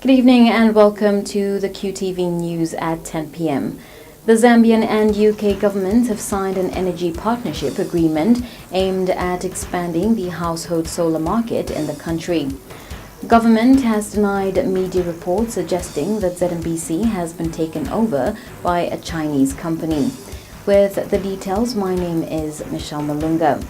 Good evening and welcome to the QTV News at 10 p.m. The Zambian and UK governments have signed an energy partnership agreement aimed at expanding the household solar market in the country. Government has denied media reports suggesting that ZNBC has been taken over by a Chinese company. With the details, my name is Michelle Malunga.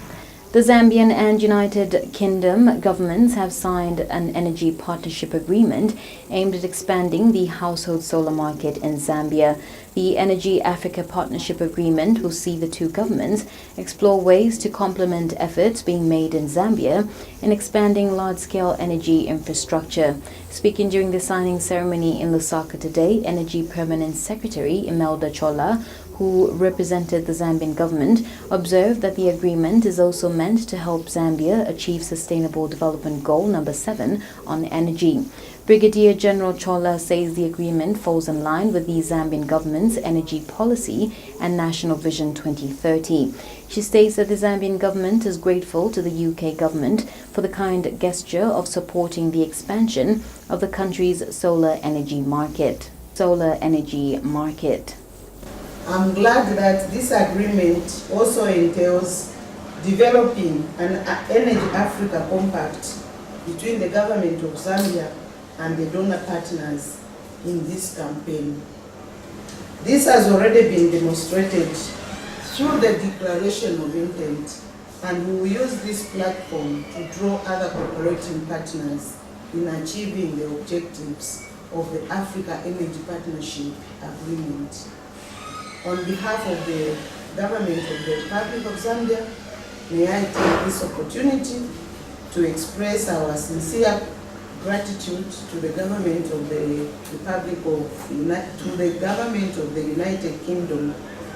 The Zambian and United Kingdom governments have signed an energy partnership agreement aimed at expanding the household solar market in Zambia. The Energy Africa Partnership Agreement will see the two governments explore ways to complement efforts being made in Zambia in expanding large-scale energy infrastructure. Speaking during the signing ceremony in Lusaka today, Energy Permanent Secretary Imelda Chola, who represented the Zambian government, observed that the agreement is also meant to help Zambia achieve Sustainable Development Goal number 7 on energy. Brigadier General Chola says the agreement falls in line with the Zambian government's energy policy and National Vision 2030. She states that the Zambian government is grateful to the UK government for the kind gesture of supporting the expansion of the country's solar energy market. I'm glad that this agreement also entails developing an Energy Africa Compact between the government of Zambia and the donor partners in this campaign. This has already been demonstrated through the declaration of intent, and we will use this platform to draw other cooperating partners in achieving the objectives of the Africa Energy Partnership Agreement. On behalf of the government of the Republic of Zambia, may I take this opportunity to express our sincere gratitude to the government of the United Kingdom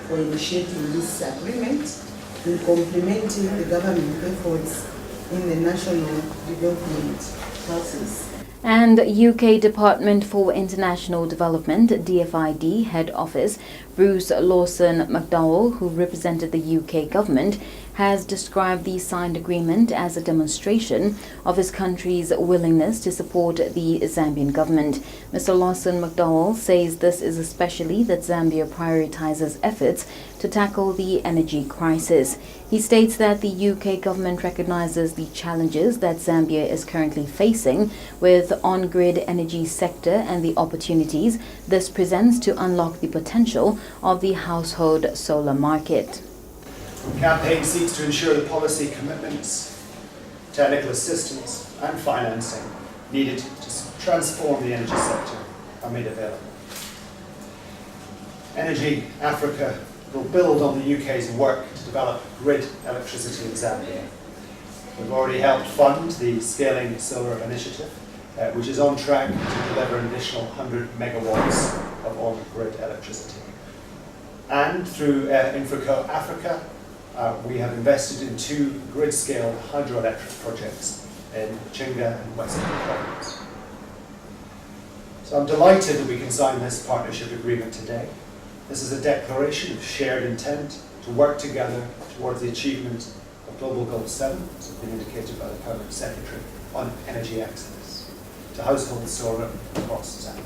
for initiating this agreement and complementing the government efforts in the national development process. And UK Department for International Development, DFID, Head Office, Bruce Lawson McDowell, who represented the UK government, has described the signed agreement as a demonstration of his country's willingness to support the Zambian government. Mr. Lawson McDowell says this is especially that Zambia prioritizes efforts to tackle the energy crisis. He states that the UK government recognizes the challenges that Zambia is currently facing with on-grid energy sector and the opportunities this presents to unlock the potential of the household solar market. The campaign seeks to ensure the policy commitments, technical assistance and financing needed to transform the energy sector are made available. Energy Africa will build on the UK's work to develop grid electricity in Zambia. We've already helped fund the Scaling Solar Initiative, which is on track to deliver an additional 100 megawatts of on-grid electricity. And through Infraco Africa, we have invested in 2 grid-scale hydroelectric projects in Chinga and Western Province. So I'm delighted that we can sign this partnership agreement today. This is a declaration of shared intent to work together towards the achievement of Global Goal 7, as has been indicated by the Permanent Secretary, on energy access to household solar across Zambia.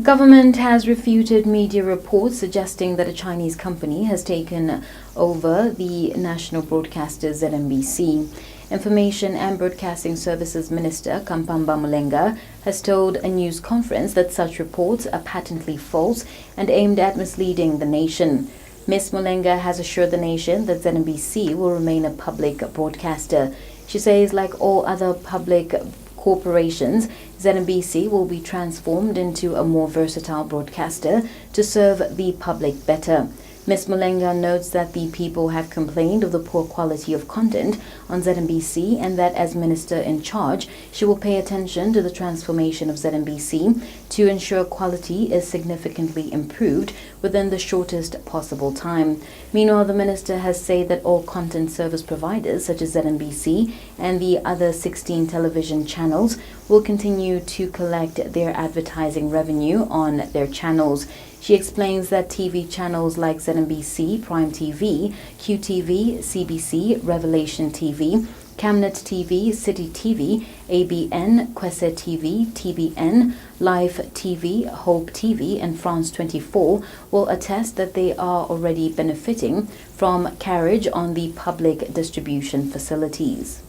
Government has refuted media reports suggesting that a Chinese company has taken over the national broadcaster ZNBC. Information and Broadcasting Services Minister Kampamba Mulenga has told a news conference that such reports are patently false and aimed at misleading the nation. Ms. Mulenga has assured the nation that ZNBC will remain a public broadcaster. She says, like all other public corporations, ZNBC will be transformed into a more versatile broadcaster to serve the public better. Ms. Mulenga notes that the people have complained of the poor quality of content on ZNBC and that as minister in charge, she will pay attention to the transformation of ZNBC to ensure quality is significantly improved within the shortest possible time. Meanwhile, the minister has said that all content service providers such as ZNBC and the other 16 television channels will continue to collect their advertising revenue on their channels. She explains that TV channels like ZNBC, Prime TV, QTV, CBC, Revelation TV, Camnet TV, City TV, ABN, Kwese TV, TBN, Live TV, Hope TV, and France 24 will attest that they are already benefiting from carriage on the public distribution facilities.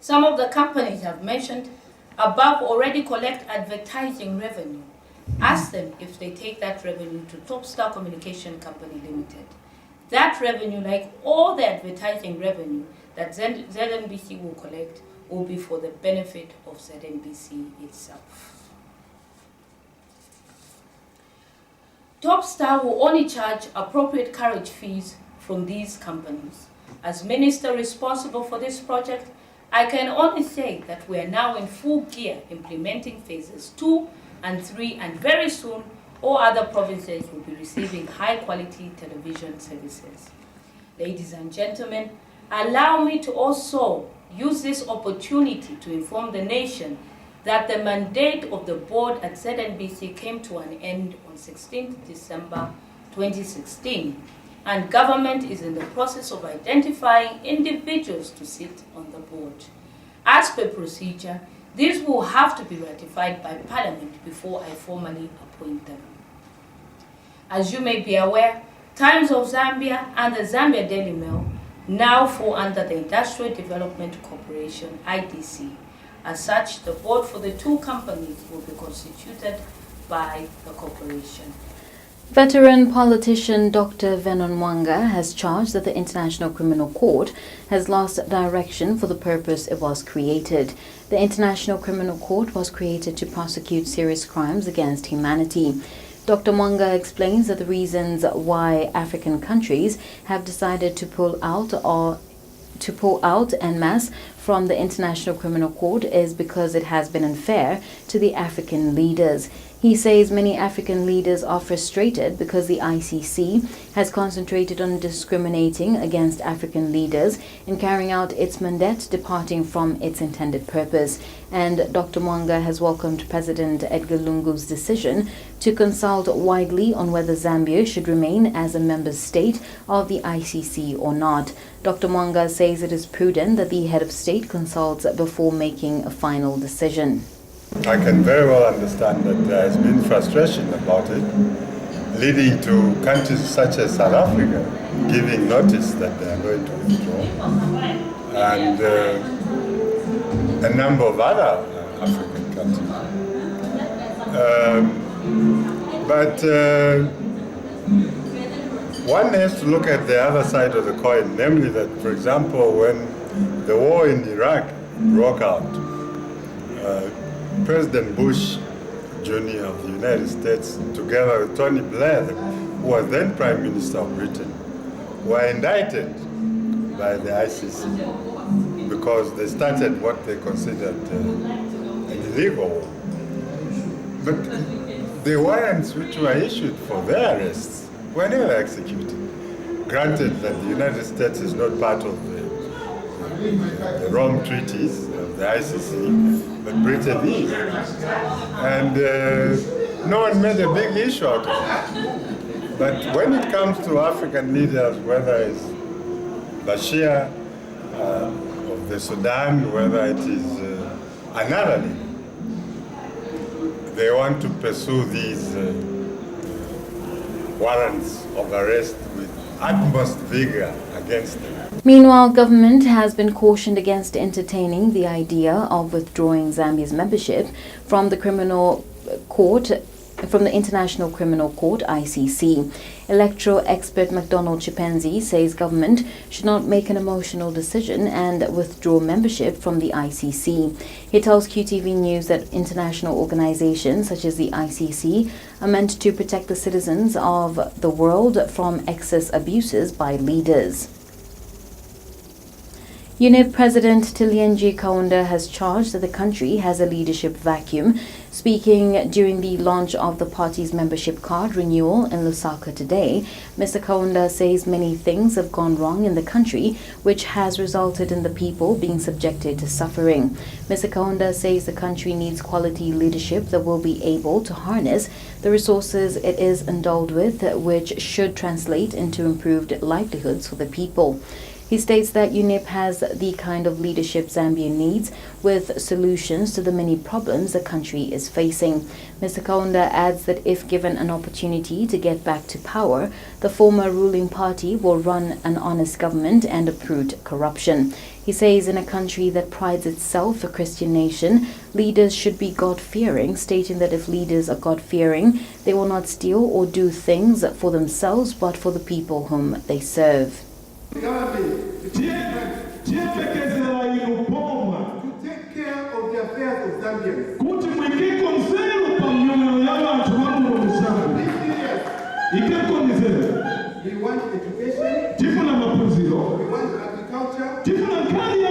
Some of the companies I've mentioned above already collect advertising revenue. Ask them if they take that revenue to Topstar Communication Company Limited. That revenue, like all the advertising revenue that ZNBC will collect, will be for the benefit of ZNBC itself. Topstar will only charge appropriate carriage fees from these companies. As minister responsible for this project, I can only say that we are now in full gear implementing phases 2 and 3, and very soon all other provinces will be receiving high-quality television services. Ladies and gentlemen, allow me to also use this opportunity to inform the nation that the mandate of the board at ZNBC came to an end on 16 December 2016, and government is in the process of identifying individuals to sit on the board. As per procedure, these will have to be ratified by Parliament before I formally appoint them. As you may be aware, Times of Zambia and the Zambia Daily Mail now fall under the Industrial Development Corporation, IDC. As such, the board for the two companies will be constituted by the corporation. Veteran politician Dr. Vernon Mwanga has charged that the International Criminal Court has lost direction for the purpose it was created. The International Criminal Court was created to prosecute serious crimes against humanity. Dr. Mwanga explains that the reasons why African countries have decided to pull out en masse from the International Criminal Court is because it has been unfair to the African leaders. He says many African leaders are frustrated because the ICC has concentrated on discriminating against African leaders in carrying out its mandate departing from its intended purpose. And Dr. Mwanga has welcomed President Edgar Lungu's decision to consult widely on whether Zambia should remain as a member state of the ICC or not. Dr. Mwanga says it is prudent that the head of state consults before making a final decision. I can very well understand that there has been frustration about it, leading to countries such as South Africa giving notice that they are going to withdraw, and a number of other African countries. But one has to look at the other side of the coin, namely that, for example, when the war in Iraq broke out, President Bush Jr. of the United States, together with Tony Blair, who was then Prime Minister of Britain, were indicted by the ICC because they started what they considered an illegal war. But the warrants which were issued for their arrests were never executed. Granted that the United States is not part of the Rome treaties of the ICC, but Britain is. And no one made a big issue out of it. But when it comes to African leaders, whether it's Bashir of the Sudan, whether it is another leader, they want to pursue these warrants of arrest with utmost vigor against them. Meanwhile, government has been cautioned against entertaining the idea of withdrawing Zambia's membership from the International Criminal Court, ICC. Electoral expert McDonald Chipenzi says government should not make an emotional decision and withdraw membership from the ICC. He tells QTV News that international organizations such as the ICC are meant to protect the citizens of the world from excess abuses by leaders. UNIP President Tilienji Kaunda has charged that the country has a leadership vacuum. Speaking during the launch of the party's membership card renewal in Lusaka today, Mr. Kaunda says many things have gone wrong in the country, which has resulted in the people being subjected to suffering. Mr. Kaunda says the country needs quality leadership that will be able to harness the resources it is endowed with, which should translate into improved livelihoods for the people. He states that UNIP has the kind of leadership Zambia needs, with solutions to the many problems the country is facing. Mr. Kaunda adds that if given an opportunity to get back to power, the former ruling party will run an honest government and uproot corruption. He says in a country that prides itself a Christian nation, leaders should be God-fearing, stating that if leaders are God-fearing, they will not steal or do things for themselves, but for the people whom they serve. To take care of the affairs of Zambians. We want education, we want agriculture, we want jobs.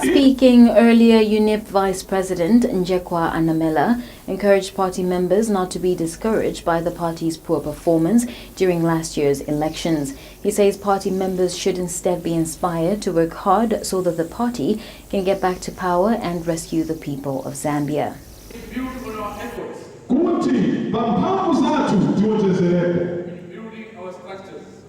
Speaking earlier, UNIP Vice President Njekwa Anamela encouraged party members not to be discouraged by the party's poor performance during last year's elections. He says party members should instead be inspired to work hard so that the party can get back to power and rescue the people of Zambia.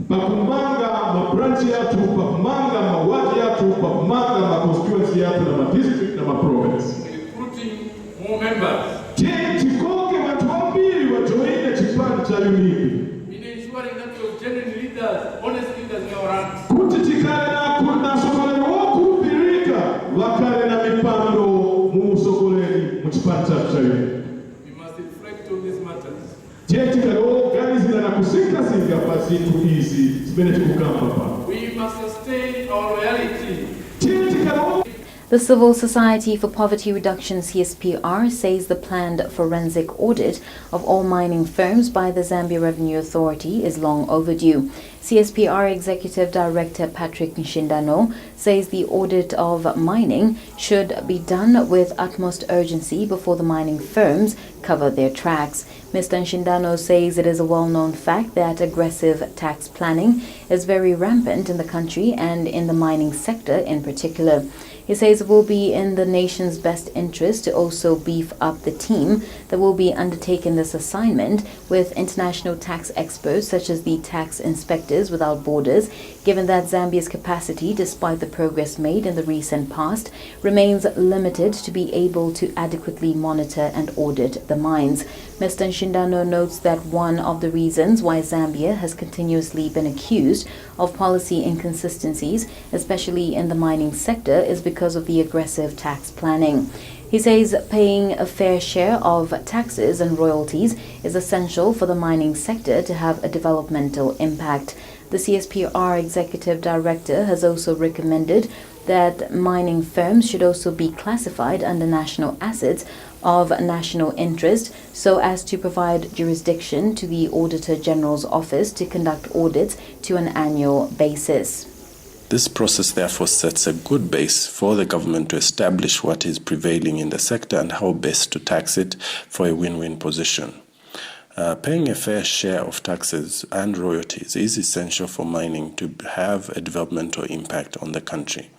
Bakumanga mabranchi yatu, bakumanga mawadi yatu, bakumanga makonstituency yatu na madistrict na maprovince. Recruiting more members. Chikoke watu wambili wajoine chipani cha UNIP. In ensuring that we have genuine leaders, honest leaders in our ranks. Kuti chikale na kuna sokoleni wakupirika, wakale na mipando muusokoleni mchipani cha UNIP. We must reflect on these matters. We must sustain our loyalty. The Civil Society for Poverty Reduction CSPR says the planned forensic audit of all mining firms by the Zambia Revenue Authority is long overdue. CSPR Executive Director Patrick Nshindano says the audit of mining should be done with utmost urgency before the mining firms cover their tracks. Mr. Nshindano says it is a well-known fact that aggressive tax planning is very rampant in the country and in the mining sector in particular. He says it will be in the nation's best interest to also beef up the team that will be undertaking this assignment with international tax experts such as the Tax Inspectors Without Borders, given that Zambia's capacity, despite the progress made in the recent past, remains limited to be able to adequately monitor and audit the mines. Mr. Nshindano notes that one of the reasons why Zambia has continuously been accused of policy inconsistencies, especially in the mining sector, is because of the aggressive tax planning. He says paying a fair share of taxes and royalties is essential for the mining sector to have a developmental impact. The CSPR Executive Director has also recommended that mining firms should also be classified under national assets of national interest so as to provide jurisdiction to the Auditor General's Office to conduct audits to an annual basis. This process therefore sets a good base for the government to establish what is prevailing in the sector and how best to tax it for a win-win position. Paying a fair share of taxes and royalties is essential for mining to have a developmental impact on the country.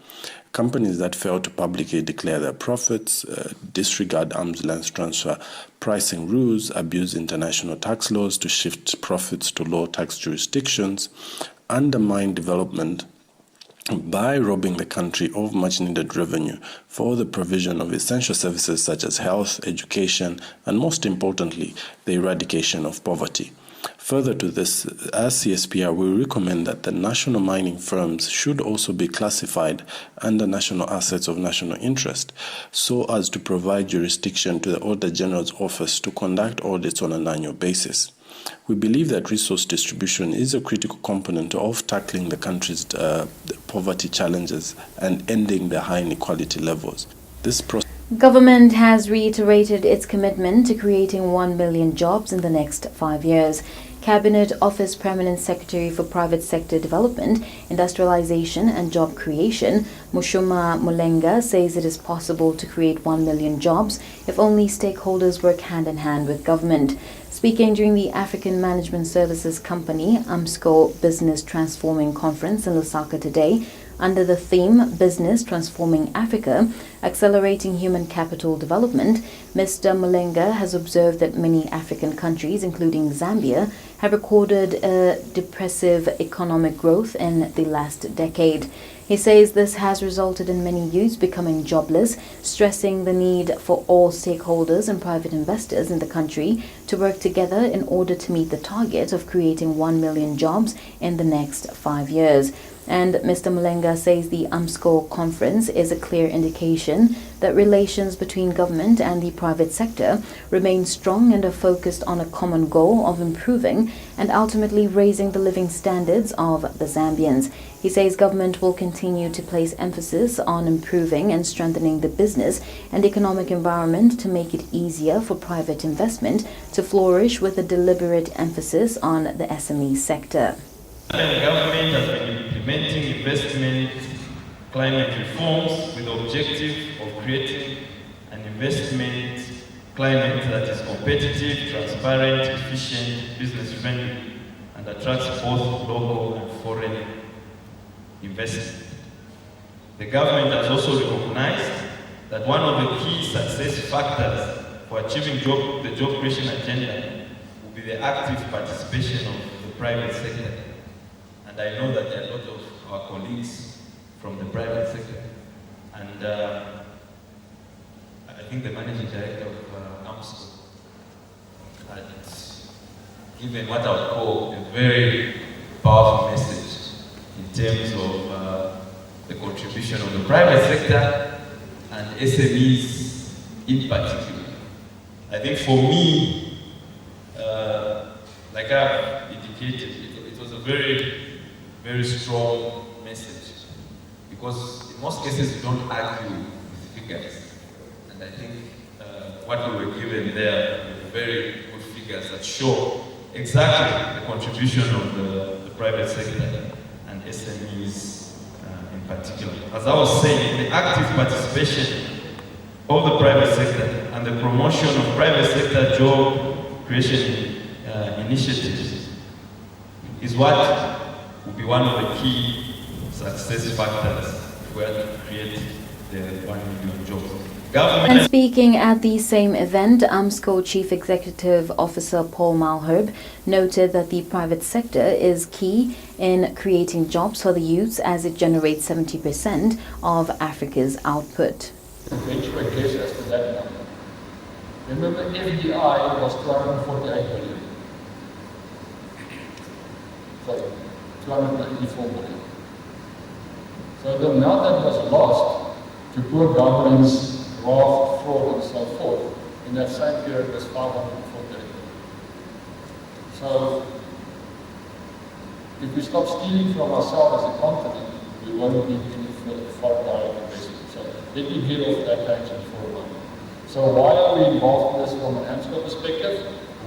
Companies that fail to publicly declare their profits, disregard arm's length transfer pricing rules, abuse international tax laws to shift profits to low tax jurisdictions, undermine development by robbing the country of much needed revenue for the provision of essential services such as health, education, and most importantly, the eradication of poverty. Further to this, as CSPR, we recommend that the national mining firms should also be classified under national assets of national interest, so as to provide jurisdiction to the Auditor General's Office to conduct audits on an annual basis. We believe that resource distribution is a critical component of tackling the country's poverty challenges and ending the high inequality levels. This process Government has reiterated its commitment to creating 1 million jobs in the next 5 years. Cabinet Office Permanent Secretary for Private Sector Development, Industrialization and Job Creation, Mushuma Mulenga, says it is possible to create 1 million jobs if only stakeholders work hand in hand with government. Speaking during the African Management Services Company AMSCO Business Transforming Conference in Lusaka today, under the theme Business Transforming Africa, Accelerating Human Capital Development, Mr. Mulenga has observed that many African countries, including Zambia, have recorded a depressive economic growth in the last decade. He says this has resulted in many youths becoming jobless, stressing the need for all stakeholders and private investors in the country to work together in order to meet the target of creating 1 million jobs in the next 5 years. And Mr. Mulenga says the AMSCO conference is a clear indication that relations between government and the private sector remain strong and are focused on a common goal of improving and ultimately raising the living standards of the Zambians. He says government will continue to place emphasis on improving and strengthening the business and economic environment to make it easier for private investment to flourish, with a deliberate emphasis on the SME sector. The government has been implementing investment climate reforms with the objective of creating an investment climate that is competitive, transparent, efficient, business-friendly, and attracts both local and foreign investment. The government has also recognized that one of the key success factors for achieving the job creation agenda will be the active participation of the private sector. And I know that there are a lot of our colleagues from the private sector. And I think the managing director of AMSCO has given what I would call a very powerful message in terms of the contribution of the private sector and SMEs in particular. I think for me, like I've indicated, it was a very strong message, because in most cases we don't argue with figures, and I think what we were given there were very good figures that show exactly the contribution of the private sector and SMEs in particular. As I was saying, the active participation of the private sector and the promotion of private sector job creation initiatives is what will be one of the key success factors if we are to create the 1 million jobs. And speaking at the same event, AMSCO Chief Executive Officer Paul Malherbe noted that the private sector is key in creating jobs for the youths, as it generates 70% of Africa's output. Venture a guess as to that number. Remember, FDI was 248 billion. Sorry, 284 billion. So the amount that was lost to poor governance, graft, fraud, and so forth, in that same period was 540 billion. So, if we stop stealing from ourselves as a continent, we won't need any foreign direct investment. So, let me get off that tangent for a moment. So, why are we involved in this from an AMSCO perspective?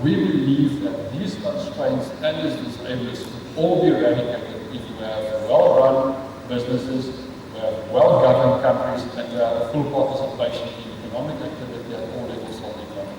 We believe that these constraints and these disablers could all be eradicated if you have well-run businesses, we have well-governed countries, and we have full participation in economic activity at all levels of the economy.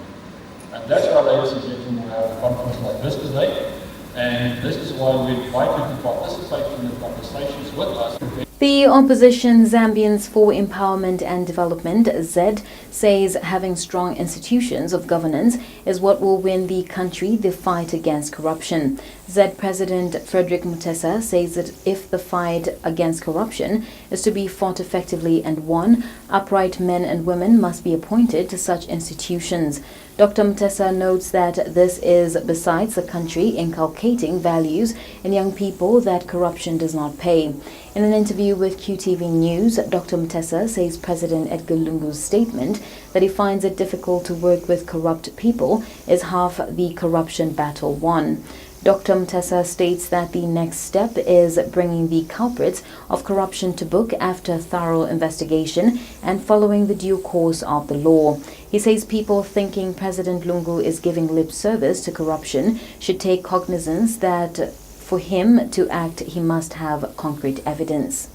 And that's why, ladies and gentlemen, we have a conference like this today, and this is why we invite you to participate in the conversations with us. The opposition Zambians for Empowerment and Development, ZED, says having strong institutions of governance is what will win the country the fight against corruption. ZED President Frederick Mutesa says that if the fight against corruption is to be fought effectively and won, upright men and women must be appointed to such institutions. Dr. Mutesa notes that this is besides the country inculcating values in young people that corruption does not pay. In an interview with QTV News, Dr. Mutesa says President Edgar Lungu's statement that he finds it difficult to work with corrupt people is half the corruption battle won. Dr. Mtesa states that the next step is bringing the culprits of corruption to book after thorough investigation and following the due course of the law. He says people thinking President Lungu is giving lip service to corruption should take cognizance that for him to act, he must have concrete evidence.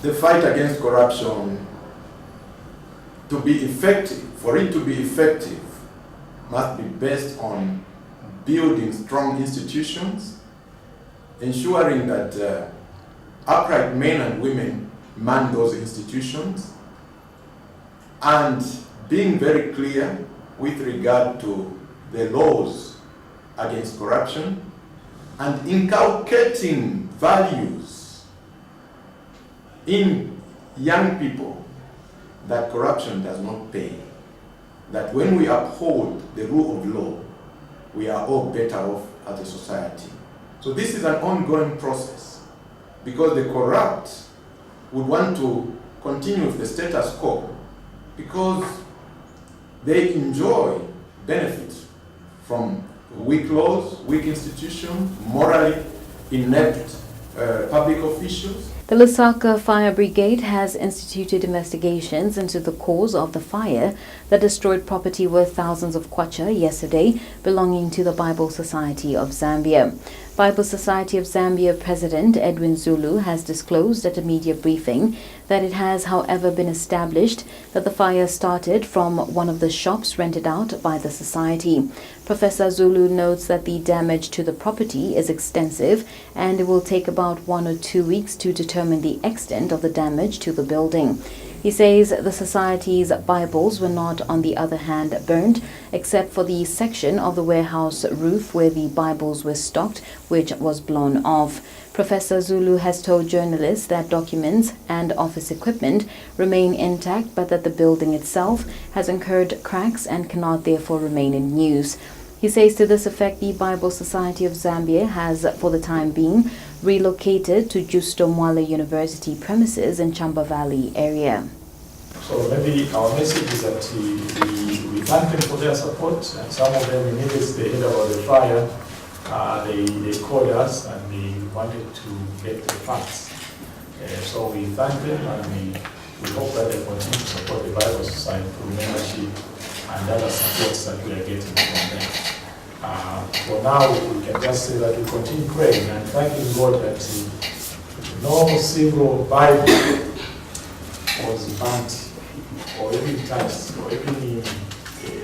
The fight against corruption, to be effective, for it to be effective, must be based on building strong institutions, ensuring that upright men and women man those institutions, and being very clear with regard to the laws against corruption, and inculcating values in young people that corruption does not pay, that when we uphold the rule of law, we are all better off as a society. So this is an ongoing process, because the corrupt would want to continue with the status quo because they enjoy benefits from weak laws, weak institutions, morally inept public officials. The Lusaka Fire Brigade has instituted investigations into the cause of the fire that destroyed property worth thousands of kwacha yesterday belonging to the Bible Society of Zambia. Bible Society of Zambia President Edwin Zulu has disclosed at a media briefing that it has, however, been established that the fire started from one of the shops rented out by the society. Professor Zulu notes that the damage to the property is extensive and it will take about 1 or 2 weeks to determine the extent of the damage to the building. He says the society's Bibles were not, on the other hand, burnt, except for the section of the warehouse roof where the Bibles were stocked, which was blown off. Professor Zulu has told journalists that documents and office equipment remain intact, but that the building itself has incurred cracks and cannot therefore remain in use. He says to this effect, the Bible Society of Zambia has, for the time being, relocated to Justo Mwale University premises in Chamba Valley area. So maybe our message is that we thank them for their support, and some of them immediately they heard about the fire, they called us and they wanted to get the facts. So we thank them and we hope that they continue to support the Bible Society through membership and other supports that we are getting from them. For now, we can just say that we continue praying and thanking God that no single Bible was burnt or even touched or even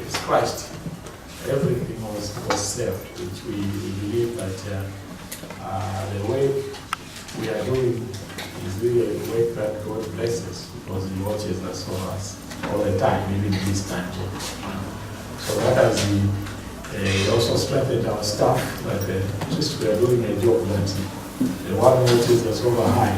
scratched. Everything was saved, which we believe that the work we are doing is really a work that God blesses because He watches us over us all the time, even this time. So that has also strengthened our staff that just we are doing a job that the one who is us over high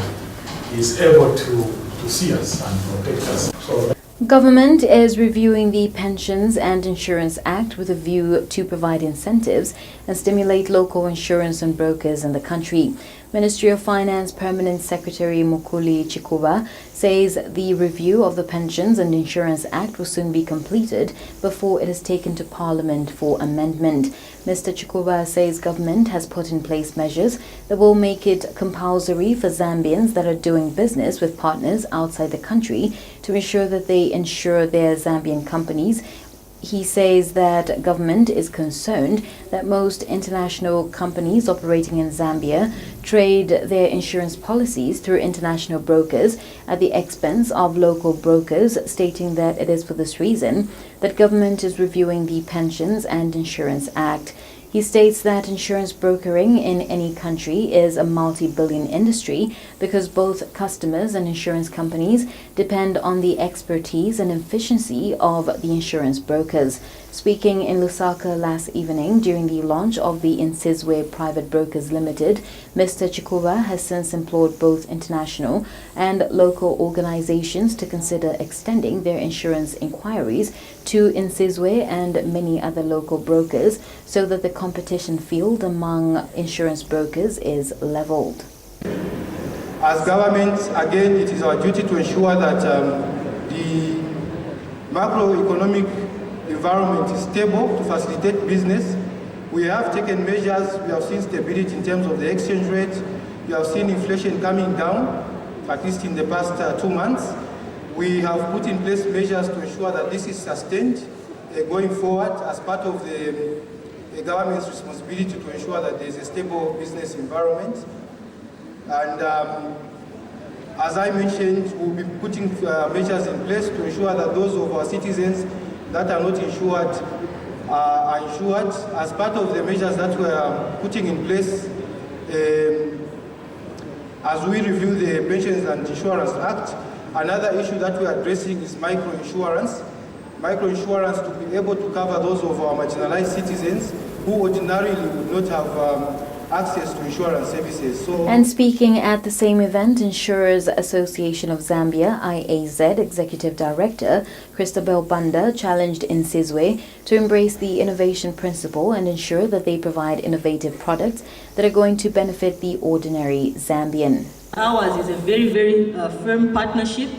is able to see us and protect us. So Government is reviewing the Pensions and Insurance Act with a view to provide incentives and stimulate local insurance and brokers in the country. Ministry of Finance Permanent Secretary Mukuli Chikuba says the review of the Pensions and Insurance Act will soon be completed before it is taken to Parliament for amendment. Mr. Chikuba says government has put in place measures that will make it compulsory for Zambians that are doing business with partners outside the country to ensure that they insure their Zambian companies. He says that government is concerned that most international companies operating in Zambia trade their insurance policies through international brokers at the expense of local brokers, stating that it is for this reason that government is reviewing the Pensions and Insurance Act. He states that insurance brokering in any country is a multi-billion industry because both customers and insurance companies depend on the expertise and efficiency of the insurance brokers. Speaking in Lusaka last evening during the launch of the Insizwe Private Brokers Limited, Mr. Chikuba has since implored both international and local organizations to consider extending their insurance inquiries to Insizwe and many other local brokers so that the competition field among insurance brokers is leveled. As government, again, it is our duty to ensure that the macroeconomic environment is stable to facilitate business We have taken measures. We have seen stability in terms of the exchange rate. We have seen inflation coming down, at least in the past 2 months. We have put in place measures to ensure that this is sustained going forward as part of the government's responsibility to ensure that there is a stable business environment. And as I mentioned, we'll be putting measures in place to ensure that those of our citizens that are not insured are insured. As part of the measures that we are putting in place, as we review the Pensions and Insurance Act, another issue that we are addressing is microinsurance. Microinsurance to be able to cover those of our marginalized citizens who ordinarily would not have access to insurance services. And speaking at the same event, Insurers Association of Zambia, IAZ Executive Director Christabel Banda challenged Insizwe to embrace the innovation principle and ensure that they provide innovative products that are going to benefit the ordinary Zambian. Ours is a very, very firm partnership.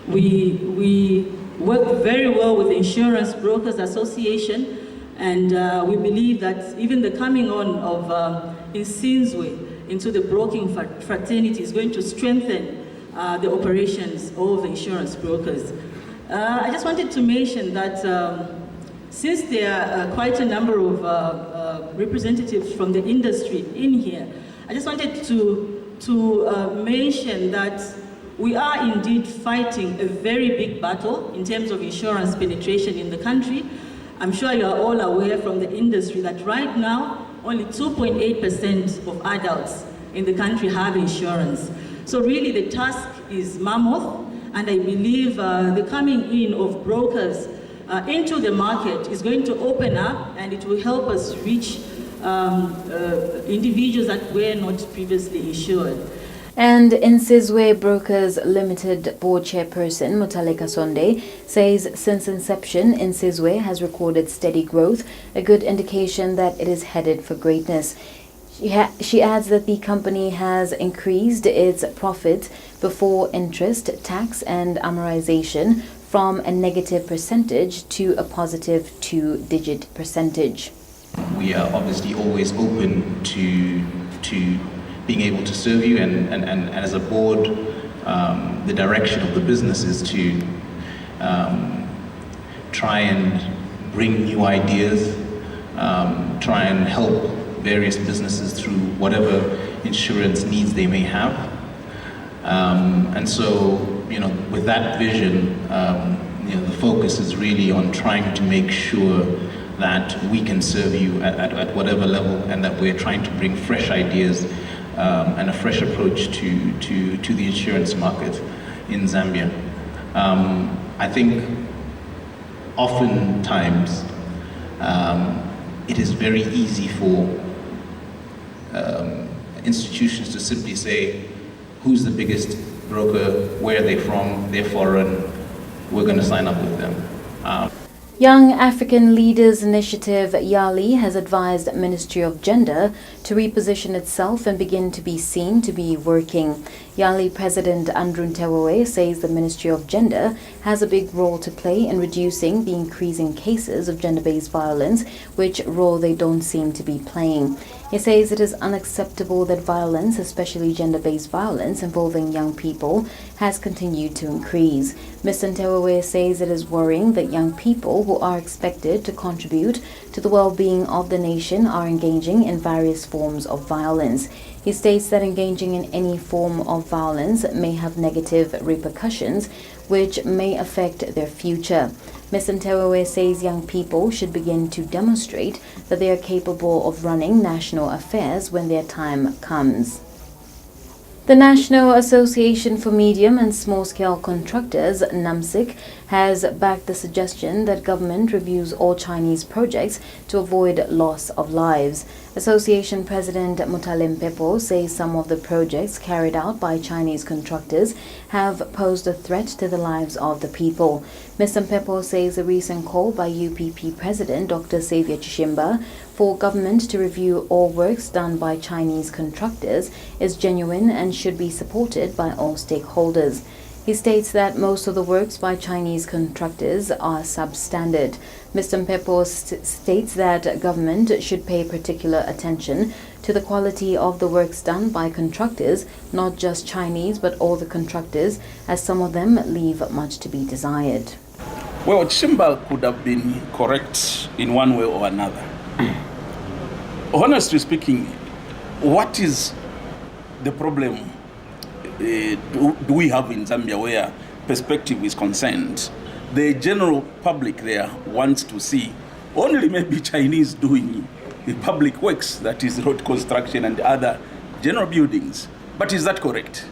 We work very well with the Insurance Brokers Association, and we believe that even the coming on of Insizwe into the broking fraternity is going to strengthen the operations of the insurance brokers. I just wanted to mention that since there are quite a number of representatives from the industry in here, I just wanted to mention that we are indeed fighting a very big battle in terms of insurance penetration in the country. I'm sure you are all aware from the industry that right now, only 2.8% of adults in the country have insurance. So really the task is mammoth, and I believe the coming in of brokers into the market is going to open up, and it will help us reach individuals that were not previously insured. And Insizwe Brokers Limited board chairperson Mutaleka Sonde says since inception, Insizwe has recorded steady growth, a good indication that it is headed for greatness. She adds that the company has increased its profit before interest, tax and amortization from a negative percentage to a positive 2-digit percentage. We are obviously always open to being able to serve you, and as a board, the direction of the business is to try and bring new ideas, try and help various businesses through whatever insurance needs they may have. And so, with that vision, the focus is really on trying to make sure that we can serve you at whatever level, and that we're trying to bring fresh ideas and a fresh approach to the insurance market in Zambia. I think oftentimes it is very easy for institutions to simply say, who's the biggest broker, where are they from, they're foreign, we're going to sign up with them. Young African Leaders Initiative YALI has advised Ministry of Gender to reposition itself and begin to be seen to be working. YALI President Andrew Ntewewe says the Ministry of Gender has a big role to play in reducing the increasing cases of gender-based violence, which role they don't seem to be playing. He says it is unacceptable that violence, especially gender-based violence involving young people, has continued to increase. Mr. Ntewewe says it is worrying that young people who are expected to contribute to the well-being of the nation are engaging in various forms of violence. He states that engaging in any form of violence may have negative repercussions which may affect their future. Ms. Ntewewe says young people should begin to demonstrate that they are capable of running national affairs when their time comes. The National Association for Medium and Small-Scale Contractors, NAMSIC, has backed the suggestion that government reviews all Chinese projects to avoid loss of lives. Association President Mutale Mpepo says some of the projects carried out by Chinese contractors have posed a threat to the lives of the people. Mr. Mpepo says a recent call by UPP President Dr. Xavier Chishimba for government to review all works done by Chinese contractors is genuine and should be supported by all stakeholders. He states that most of the works by Chinese contractors are substandard. Mr. Mpepo states that government should pay particular attention to the quality of the works done by contractors, not just Chinese but all the contractors, as some of them leave much to be desired. Well, Chimba could have been correct in one way or another. Honestly speaking, what is the problem do we have in Zambia where perspective is concerned? The general public there wants to see only maybe Chinese doing the public works, that is road construction and other general buildings. But is that correct?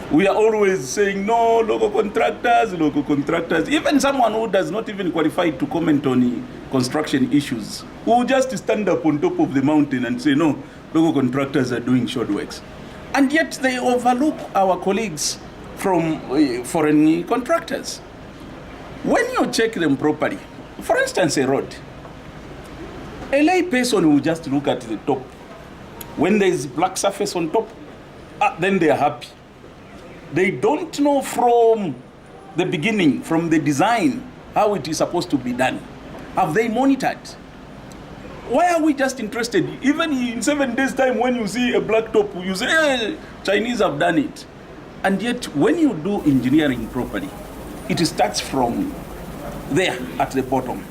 We are always saying, no, local contractors. Even someone who does not even qualify to comment on construction issues, who just stand up on top of the mountain and say, no, local contractors are doing short works. And yet they overlook our colleagues from foreign contractors. When you check them properly, for instance, a road, a lay person will just look at the top. When there is black surface on top, then they are happy. They don't know from the beginning, from the design, how it is supposed to be done. Have they monitored? Why are we just interested? Even in 7 days' time, when you see a black top, you say, hey, Chinese have done it. And yet, when you do engineering properly, it starts from there at the bottom.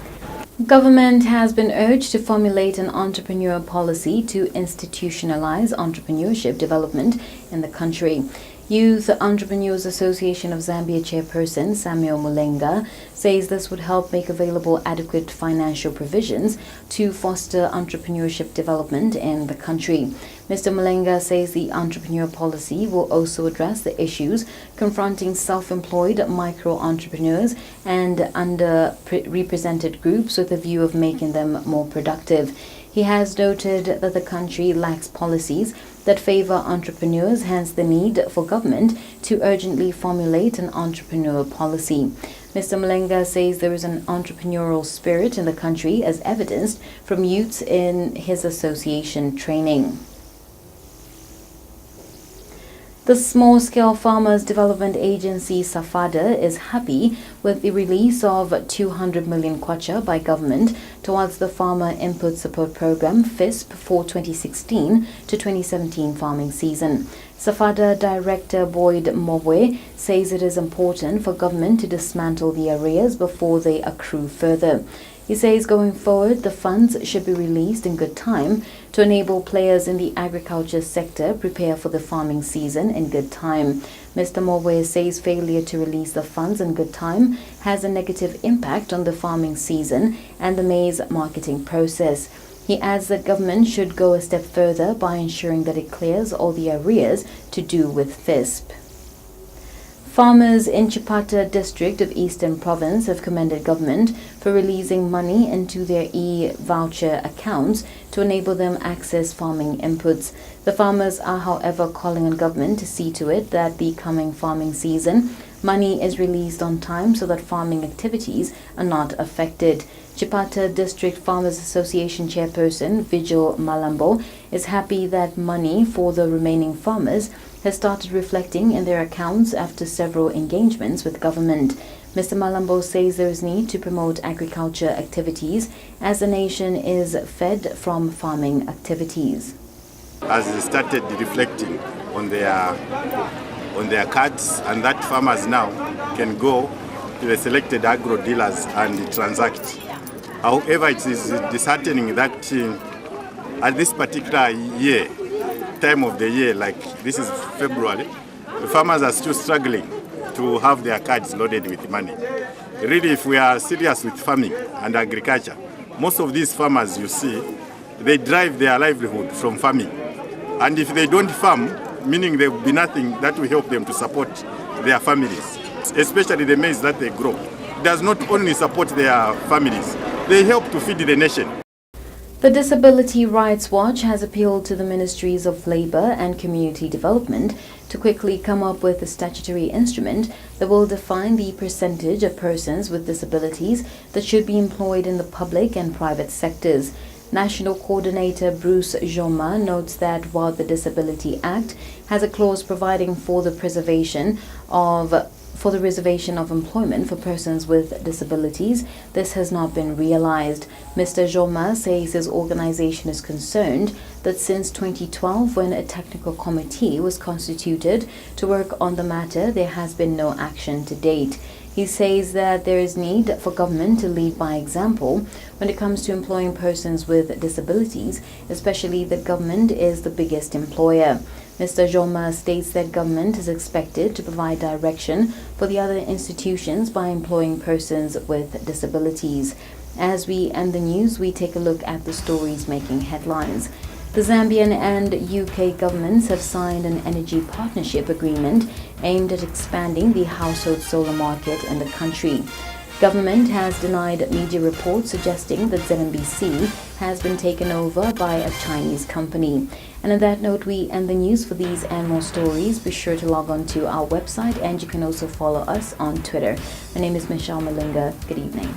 Government has been urged to formulate an entrepreneur policy to institutionalize entrepreneurship development in the country. Youth Entrepreneurs Association of Zambia chairperson Samuel Mulenga says this would help make available adequate financial provisions to foster entrepreneurship development in the country. Mr. Mulenga says the entrepreneur policy will also address the issues confronting self-employed micro-entrepreneurs and underrepresented groups with a view of making them more productive. He has noted that the country lacks policies that favor entrepreneurs, hence the need for government to urgently formulate an entrepreneur policy. Mr. Mulenga says there is an entrepreneurial spirit in the country as evidenced from youths in his association training. The Small-Scale Farmers Development Agency, SAFADA, is happy with the release of 200 million kwacha by government towards the Farmer Input Support Program, FISP, for 2016 to 2017 farming season. SAFADA Director Boyd Mobwe says it is important for government to dismantle the arrears before they accrue further. He says going forward, the funds should be released in good time to enable players in the agriculture sector prepare for the farming season in good time. Mr. Mobwe says failure to release the funds in good time has a negative impact on the farming season and the maize marketing process. He adds that government should go a step further by ensuring that it clears all the arrears to do with FISP. Farmers in Chipata district of Eastern Province have commended government for releasing money into their e-voucher accounts to enable them access farming inputs. The farmers are, however, calling on government to see to it that the coming farming season money is released on time so that farming activities are not affected. Chipata District Farmers Association chairperson Vigil Malambo is happy that money for the remaining farmers has started reflecting in their accounts after several engagements with government. Mr. Malambo says there is need to promote agriculture activities as the nation is fed from farming activities. As they started reflecting on their cards, and that farmers now can go to the selected agro dealers and transact. However, it is disheartening that at this particular year, time of the year, like this is February, the farmers are still struggling to have their cards loaded with money. Really, if we are serious with farming and agriculture, most of these farmers you see, they drive their livelihood from farming. And if they don't farm, meaning there will be nothing that will help them to support their families, especially the maize that they grow. It does not only support their families, they help to feed the nation. The Disability Rights Watch has appealed to the Ministries of Labour and Community Development to quickly come up with a statutory instrument that will define the percentage of persons with disabilities that should be employed in the public and private sectors. National Coordinator Bruce Joma notes that while the Disability Act has a clause providing for the preservation for the reservation of employment for persons with disabilities, this has not been realized. Mr. Joma says his organization is concerned that since 2012, when a technical committee was constituted to work on the matter, there has been no action to date. He says that there is need for government to lead by example when it comes to employing persons with disabilities, especially that government is the biggest employer. Mr. Joma states that government is expected to provide direction for the other institutions by employing persons with disabilities. As we end the news, we take a look at the stories making headlines. The Zambian and UK governments have signed an energy partnership agreement aimed at expanding the household solar market in the country. Government has denied media reports suggesting that ZNBC has been taken over by a Chinese company. And on that note, we end the news. For these and more stories, be sure to log on to our website, and you can also follow us on Twitter. My name is Michelle Malunga. Good evening.